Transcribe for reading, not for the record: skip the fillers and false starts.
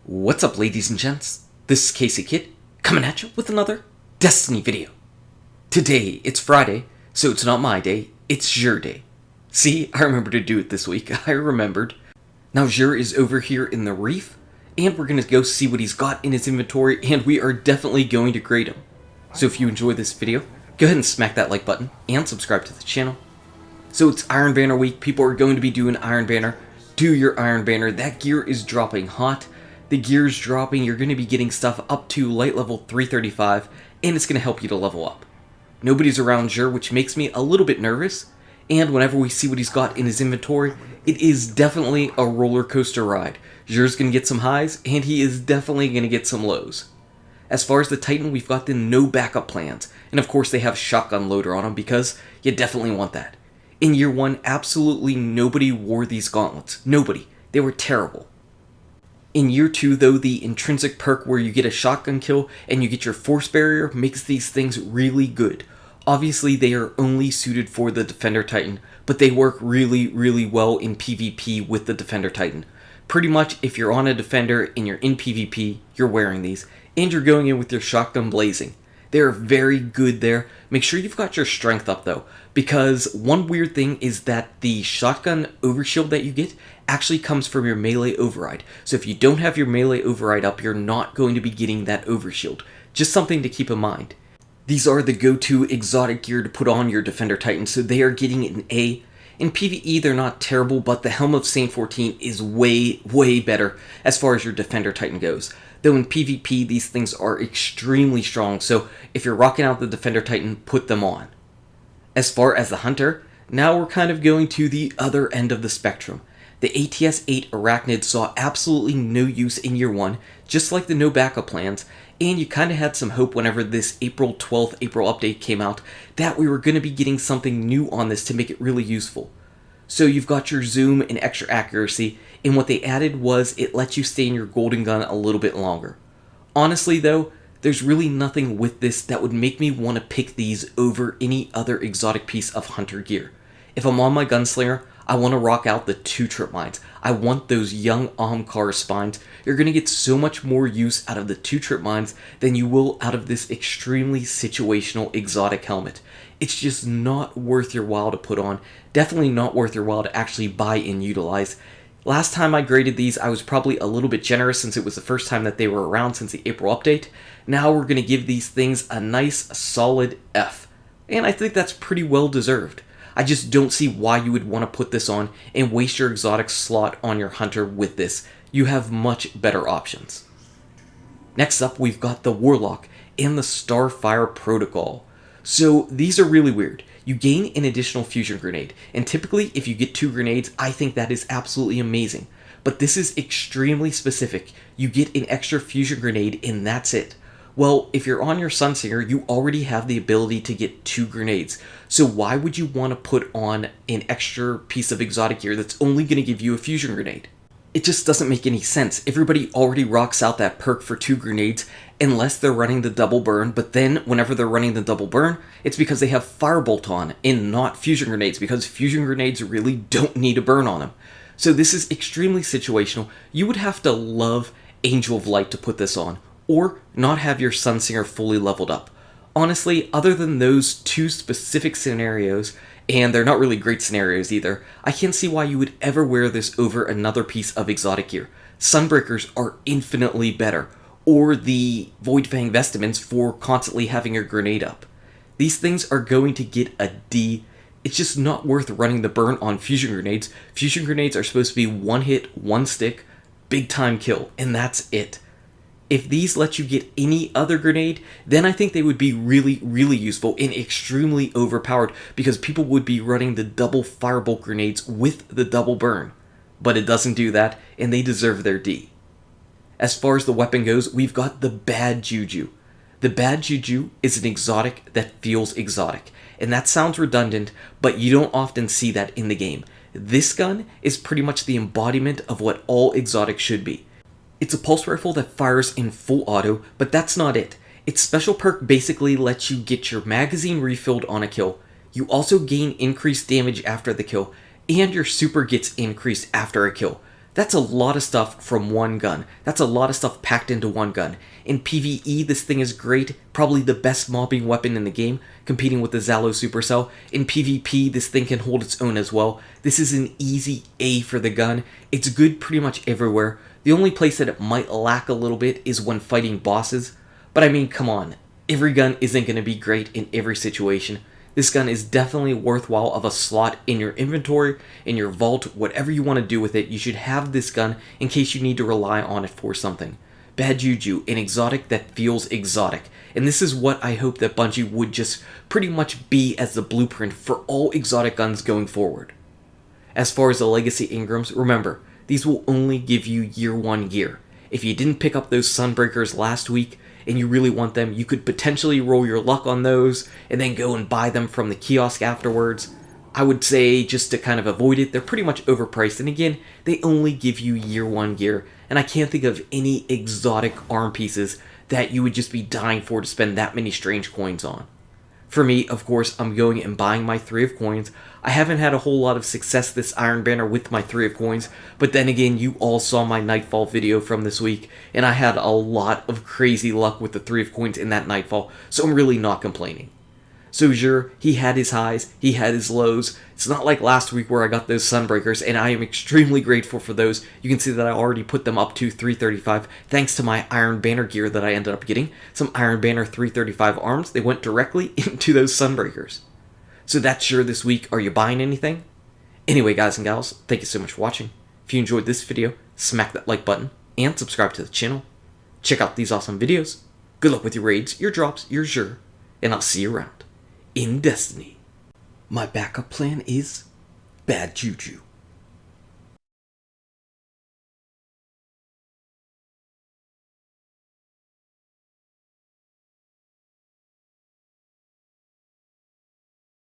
What's up, ladies and gents? This is KSigKid, coming at you with another Destiny video. Today, it's Friday, so it's not my day, it's your day. See, I remembered to do it this week, I remembered. Now Jur is over here in the REEF, and we're gonna go see what he's got in his inventory, and we are definitely going to grade him. So if you enjoy this video, go ahead and smack that like button, and subscribe to the channel. So it's Iron Banner week, people are going to be doing Iron Banner. Do your Iron Banner, that gear is dropping hot. The gear's dropping, you're going to be getting stuff up to light level 335, and it's going to help you to level up. Nobody's around Jur, which makes me a little bit nervous, and whenever we see what he's got in his inventory, it is definitely a roller coaster ride. Jur's going to get some highs, and he is definitely going to get some lows. As far as the Titan, we've got the no backup plans, and of course they have shotgun loader on them because you definitely want that. In year 1, absolutely nobody wore these gauntlets. Nobody. They were terrible. In year 2, though, the intrinsic perk where you get a shotgun kill and you get your force barrier makes these things really good. Obviously, they are only suited for the Defender Titan, but they work really well in PvP with the Defender Titan. Pretty much, if you're on a Defender and you're in PvP, you're wearing these, and you're going in with your shotgun blazing. They're very good there. Make sure you've got your strength up, though, because one weird thing is that the shotgun overshield that you get actually comes from your melee override. So if you don't have your melee override up, you're not going to be getting that overshield. Just something to keep in mind. These are the go-to exotic gear to put on your Defender Titan, so they are getting an A. In PvE, they're not terrible, but the Helm of Saint 14 is way better as far as your Defender Titan goes. Though in PvP, these things are extremely strong, so if you're rocking out the Defender Titan, put them on. As far as the Hunter, now we're kind of going to the other end of the spectrum. The ATS-8 Arachnid saw absolutely no use in year 1, just like the no backup plans, and you kind of had some hope whenever this April 12th update came out that we were going to be getting something new on this to make it really useful. So you've got your zoom and extra accuracy, and what they added was it lets you stay in your golden gun a little bit longer. Honestly though, there's really nothing with this that would make me want to pick these over any other exotic piece of hunter gear. If I'm on my gunslinger, I want to rock out the 2-trip mines. I want those young Omkar spines. You're going to get so much more use out of the 2-trip mines than you will out of this extremely situational exotic helmet. It's just not worth your while to put on. Definitely not worth your while to actually buy and utilize. Last time I graded these, I was probably a little bit generous since it was the first time that they were around since the April update. Now we're going to give these things a nice solid F. And I think that's pretty well deserved. I just don't see why you would want to put this on and waste your exotic slot on your hunter with this. You have much better options. Next up, we've got the Warlock and the Starfire Protocol. So these are really weird. You gain an additional fusion grenade, and typically if you get 2 grenades, I think that is absolutely amazing. But this is extremely specific. You get an extra fusion grenade and that's it. Well, if you're on your Sunsinger, you already have the ability to get 2 grenades. So why would you want to put on an extra piece of exotic gear that's only going to give you a fusion grenade? It just doesn't make any sense. Everybody already rocks out that perk for 2 grenades unless they're running the double burn, but then whenever they're running the double burn, it's because they have Firebolt on and not fusion grenades, because fusion grenades really don't need a burn on them. So this is extremely situational. You would have to love Angel of Light to put this on, or not have your Sunsinger fully leveled up. Honestly, other than those 2 specific scenarios, and they're not really great scenarios either, I can't see why you would ever wear this over another piece of exotic gear. Sunbreakers are infinitely better, or the Voidfang Vestments for constantly having your grenade up. These things are going to get a D. It's just not worth running the burn on fusion grenades. Fusion grenades are supposed to be 1 hit, 1 stick, big time kill, and that's it. If these let you get any other grenade, then I think they would be really useful and extremely overpowered, because people would be running the double Firebolt grenades with the double burn. But it doesn't do that, and they deserve their D. As far as the weapon goes, we've got the Bad Juju. The Bad Juju is an exotic that feels exotic, and that sounds redundant, but you don't often see that in the game. This gun is pretty much the embodiment of what all exotics should be. It's a pulse rifle that fires in full auto, but that's not it. Its special perk basically lets you get your magazine refilled on a kill. You also gain increased damage after the kill, and your super gets increased after a kill. That's a lot of stuff from one gun. That's a lot of stuff packed into one gun. In PvE, this thing is great, probably the best mobbing weapon in the game, competing with the Zalo Supercell. In PvP, this thing can hold its own as well. This is an easy A for the gun. It's good pretty much everywhere. The only place that it might lack a little bit is when fighting bosses. But I mean, come on. Every gun isn't going to be great in every situation. This gun is definitely worthwhile of a slot in your inventory, in your vault, whatever you want to do with it. You should have this gun in case you need to rely on it for something. Bad Juju, an exotic that feels exotic. And this is what I hope that Bungie would just pretty much be as the blueprint for all exotic guns going forward. As far as the Legacy Ingrams, remember, these will only give you year 1 gear. If you didn't pick up those Sunbreakers last week, and you really want them, you could potentially roll your luck on those and then go and buy them from the kiosk afterwards. I would say just to kind of avoid it, they're pretty much overpriced, and again, they only give you year 1 gear, and I can't think of any exotic arm pieces that you would just be dying for to spend that many strange coins on. For me, of course, I'm going and buying my 3 of coins. I haven't had a whole lot of success this Iron Banner with my 3 of coins, but then again, you all saw my Nightfall video from this week, and I had a lot of crazy luck with the 3 of coins in that Nightfall, so I'm really not complaining. So sure, he had his highs, he had his lows. It's not like last week where I got those Sunbreakers, and I am extremely grateful for those. You can see that I already put them up to 335 thanks to my Iron Banner gear that I ended up getting. Some Iron Banner 335 arms, they went directly into those Sunbreakers. So that's sure this week. Are you buying anything? Anyway, guys and gals, thank you so much for watching. If you enjoyed this video, smack that like button and subscribe to the channel. Check out these awesome videos. Good luck with your raids, your drops, your Jur, and I'll see you around in Destiny. My backup plan is Bad Juju.